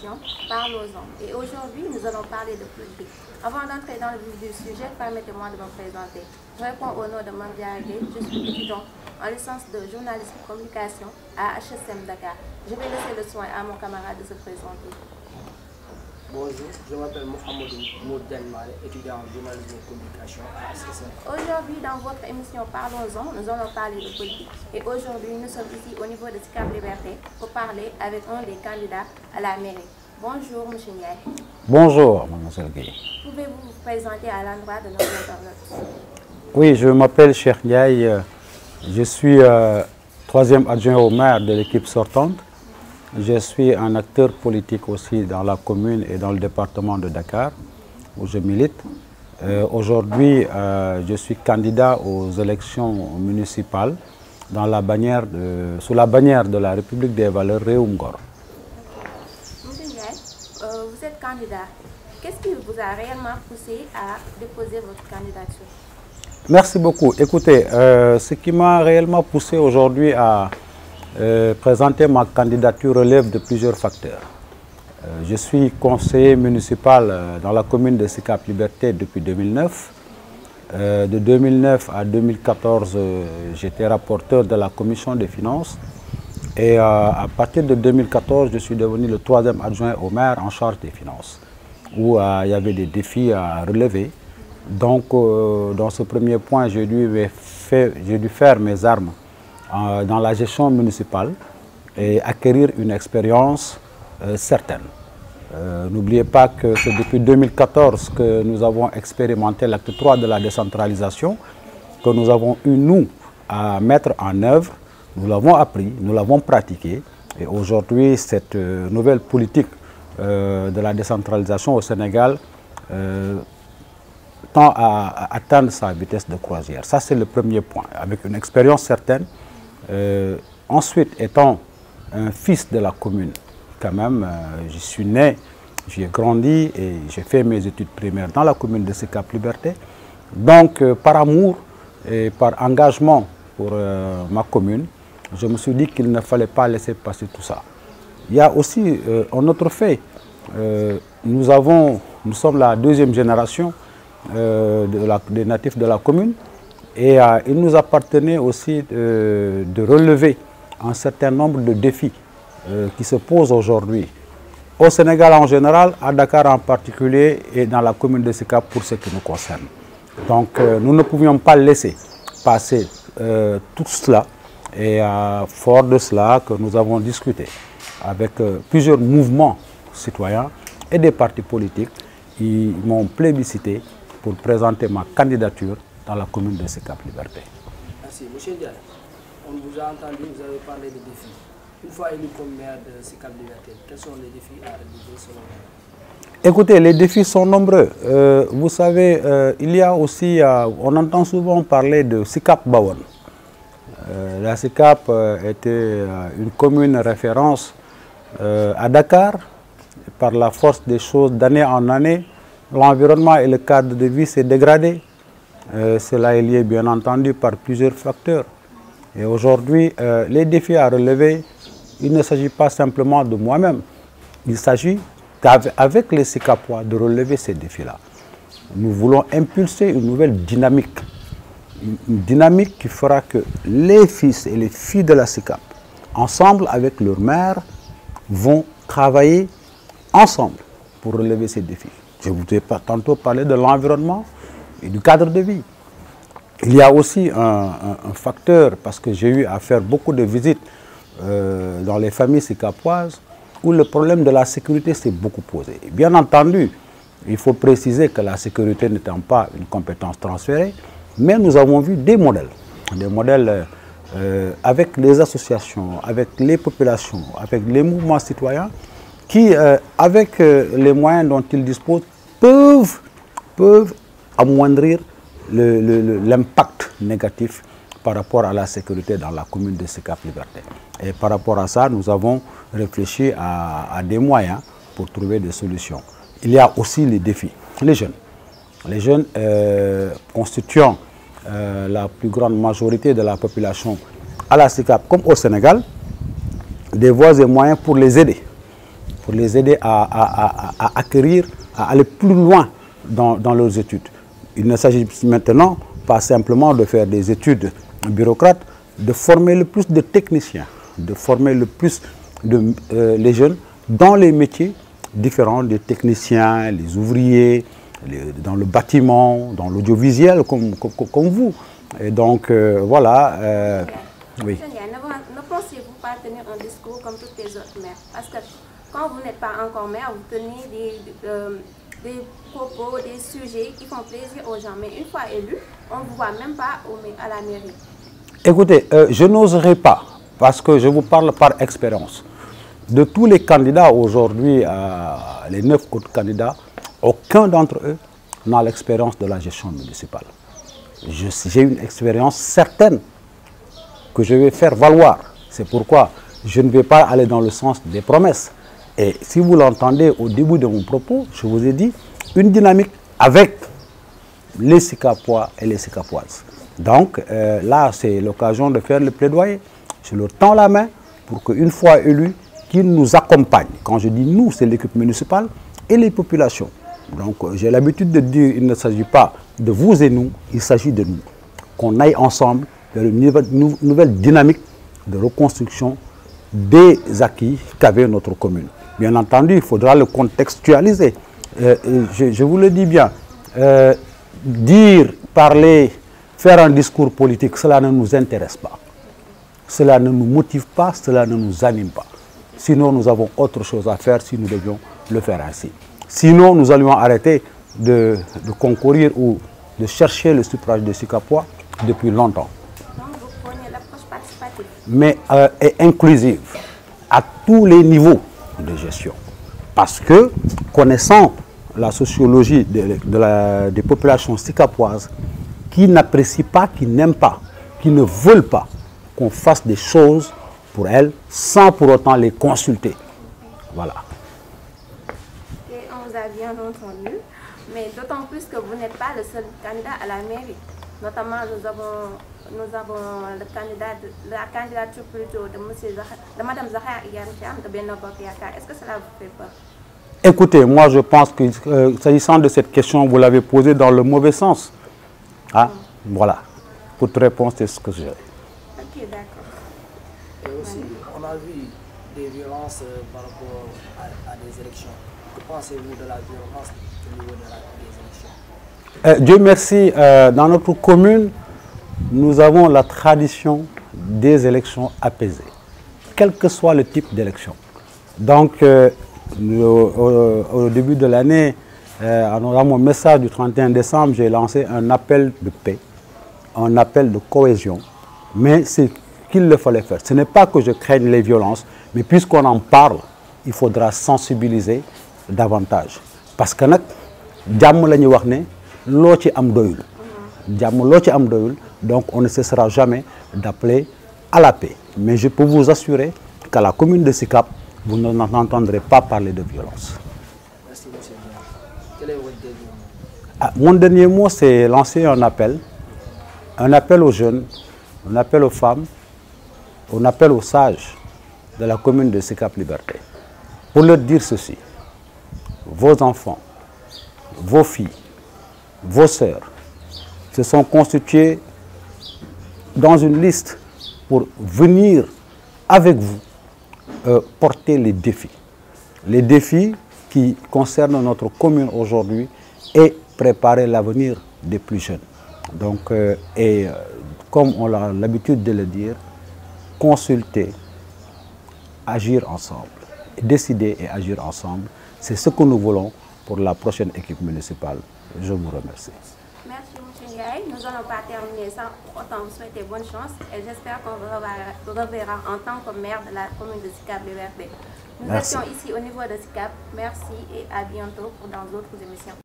émission Parlons-en. Et aujourd'hui, nous allons parler de politique. Avant d'entrer dans le vif du sujet, permettez-moi de me présenter. Je réponds au nom de Mandia Gueye. Je suis étudiant en licence de journalisme et communication à HSM Dakar. Je vais laisser le soin à mon camarade de se présenter. Bonjour, je m'appelle Mohamed Moudjanmare, étudiant en journalisme et communication à HSM. Aujourd'hui, dans votre émission Parlons-en, nous allons parler de politique. Et aujourd'hui, nous sommes ici au niveau de SICAP Liberté pour parler avec un des candidats à la mairie. Bonjour, M. Ndiaye. Bonjour, Mme Gueye. Pouvez-vous vous présenter à l'endroit de nos internautes? Oui, je m'appelle Cheikh Ndiaye. Je suis troisième adjoint au maire de l'équipe sortante. Je suis un acteur politique aussi dans la commune et dans le département de Dakar, où je milite. Aujourd'hui, je suis candidat aux élections municipales dans sous la bannière de la République des valeurs Réum Ngor. Monsieur Ndiaye, vous êtes candidat. Qu'est-ce qui vous a réellement poussé à déposer votre candidature? Merci beaucoup. Écoutez, ce qui m'a réellement poussé aujourd'hui à présenter ma candidature relève de plusieurs facteurs. Je suis conseiller municipal dans la commune de SICAP Liberté depuis 2009. De 2009 à 2014, j'étais rapporteur de la commission des finances. Et à partir de 2014, je suis devenu le troisième adjoint au maire en charge des finances, où il y avait des défis à relever. Donc, dans ce premier point, j'ai dû faire mes armes dans la gestion municipale et acquérir une expérience certaine. N'oubliez pas que c'est depuis 2014 que nous avons expérimenté l'acte 3 de la décentralisation, que nous avons eu, nous, à mettre en œuvre. Nous l'avons appris, nous l'avons pratiqué. Et aujourd'hui, cette nouvelle politique de la décentralisation au Sénégal tend à atteindre sa vitesse de croisière. Ça, c'est le premier point, avec une expérience certaine. Ensuite, étant un fils de la commune, quand même, je suis né, j'y ai grandi et j'ai fait mes études primaires dans la commune de SICAP Liberté. Donc, par amour et par engagement pour ma commune, je me suis dit qu'il ne fallait pas laisser passer tout ça. Il y a aussi un autre fait. Nous sommes la deuxième génération des natifs de la commune. Et il nous appartenait aussi de relever un certain nombre de défis qui se posent aujourd'hui au Sénégal en général, à Dakar en particulier et dans la commune de SICAP pour ce qui nous concerne. Donc nous ne pouvions pas laisser passer tout cela et fort de cela que nous avons discuté avec plusieurs mouvements citoyens et des partis politiques qui m'ont plébiscité pour présenter ma candidature dans la commune de SICAP Liberté. Merci. Monsieur Ndiaye, on vous a entendu, vous avez parlé de défis. Une fois élu comme maire de SICAP Liberté, quels sont les défis à relever selon vous? Écoutez, les défis sont nombreux. Vous savez, il y a aussi, on entend souvent parler de SICAP Bawon. La SICAP était une commune référence à Dakar. Par la force des choses, d'année en année, l'environnement et le cadre de vie s'est dégradé. Cela est lié bien entendu par plusieurs facteurs. Et aujourd'hui, les défis à relever, il ne s'agit pas simplement de moi-même. Il s'agit avec les SICAPois de relever ces défis-là. Nous voulons impulser une nouvelle dynamique. Une dynamique qui fera que les fils et les filles de la SICAP, ensemble avec leur mère, vont travailler ensemble pour relever ces défis. Je vous ai tantôt parlé de l'environnement et du cadre de vie. Il y a aussi un facteur, parce que j'ai eu à faire beaucoup de visites dans les familles sicapoises, où le problème de la sécurité s'est beaucoup posé. Et bien entendu, il faut préciser que la sécurité n'étant pas une compétence transférée, mais nous avons vu des modèles avec les associations, avec les populations, avec les mouvements citoyens, qui, avec les moyens dont ils disposent, peuvent amoindrir l'impact négatif par rapport à la sécurité dans la commune de SICAP Liberté. Et par rapport à ça, nous avons réfléchi à des moyens pour trouver des solutions. Il y a aussi les défis. Les jeunes. Les jeunes constituant la plus grande majorité de la population à la SICAP comme au Sénégal, des voies et moyens pour les aider pour les aider à acquérir, à aller plus loin dans leurs études. Il ne s'agit maintenant pas simplement de faire des études bureaucrates, de former le plus de techniciens, de former le plus les jeunes dans les métiers différents des techniciens, les ouvriers, dans le bâtiment, dans l'audiovisuel comme vous. Et donc voilà. Oui. Ne pensez-vous pas tenir un discours comme toutes les autres maires? Parce que quand vous n'êtes pas encore maire, vous tenez des propos, des sujets qui font plaisir aux gens. Mais une fois élu, on ne vous voit même pas à la mairie. Écoutez, je n'oserais pas, parce que je vous parle par expérience. De tous les candidats aujourd'hui, les 9 autres candidats, aucun d'entre eux n'a l'expérience de la gestion municipale. J'ai une expérience certaine que je vais faire valoir. C'est pourquoi je ne vais pas aller dans le sens des promesses. Et si vous l'entendez au début de mon propos, je vous ai dit une dynamique avec les Sikapois et les Sikapoises. Donc là, c'est l'occasion de faire le plaidoyer. Je leur tends la main pour qu'une fois élus, qu'ils nous accompagnent. Quand je dis nous, c'est l'équipe municipale et les populations. Donc j'ai l'habitude de dire il ne s'agit pas de vous et nous, il s'agit de nous. Qu'on aille ensemble vers une nouvelle dynamique de reconstruction des acquis qu'avait notre commune. Bien entendu, il faudra le contextualiser. Je vous le dis bien, dire, parler, faire un discours politique, cela ne nous intéresse pas. Cela ne nous motive pas, cela ne nous anime pas. Sinon, nous avons autre chose à faire si nous devions le faire ainsi. Sinon, nous allions arrêter de concourir ou de chercher le suffrage des Sikapois depuis longtemps. Donc, vous prenez l'approche participative. Mais et inclusive à tous les niveaux de gestion. Parce que, connaissant la sociologie des populations sikapoises, qui n'apprécient pas, qui n'aiment pas, qui ne veulent pas qu'on fasse des choses pour elles sans pour autant les consulter. Voilà. Et on vous a bien entendu, mais d'autant plus que vous n'êtes pas le seul candidat à la mairie. Notamment, nous avons la candidature plutôt de Mme Zahra Iyane de Benno Bokk Yakaar. Est-ce que cela vous fait peur? Écoutez, moi je pense que s'agissant de cette question, vous l'avez posée dans le mauvais sens. Ah, voilà. Pour te répondre, c'est ce que j'ai. Ok, d'accord. Et aussi, on a vu des violences par rapport à des élections. Que pensez-vous de la violence au niveau des élections? Dieu merci, dans notre commune, nous avons la tradition des élections apaisées, quel que soit le type d'élection. Donc, au début de l'année, dans mon message du 31 décembre, j'ai lancé un appel de paix, un appel de cohésion, mais c'est qu'il le fallait faire. Ce n'est pas que je craigne les violences, mais puisqu'on en parle, il faudra sensibiliser davantage. Parce que donc on ne cessera jamais d'appeler à la paix. Mais je peux vous assurer qu'à la commune de Sicap, vous n'entendrez pas parler de violence. Merci, monsieur. Quel est votre dernier mot? Mon dernier mot, c'est lancer un appel aux jeunes, un appel aux femmes, un appel aux sages de la commune de Sicap Liberté. Pour leur dire ceci, vos enfants, vos filles, vos sœurs se sont constitués dans une liste pour venir avec vous porter les défis qui concernent notre commune aujourd'hui et préparer l'avenir des plus jeunes. Donc, comme on a l'habitude de le dire, consulter, agir ensemble, décider et agir ensemble, c'est ce que nous voulons pour la prochaine équipe municipale. Je vous remercie. Merci, M. Ndiaye. Nous n'allons pas terminer sans autant vous souhaiter bonne chance et j'espère qu'on vous reverra en tant que maire de la commune de Sicap Liberté. Nous étions ici au niveau de Sicap. Merci et à bientôt dans d'autres émissions.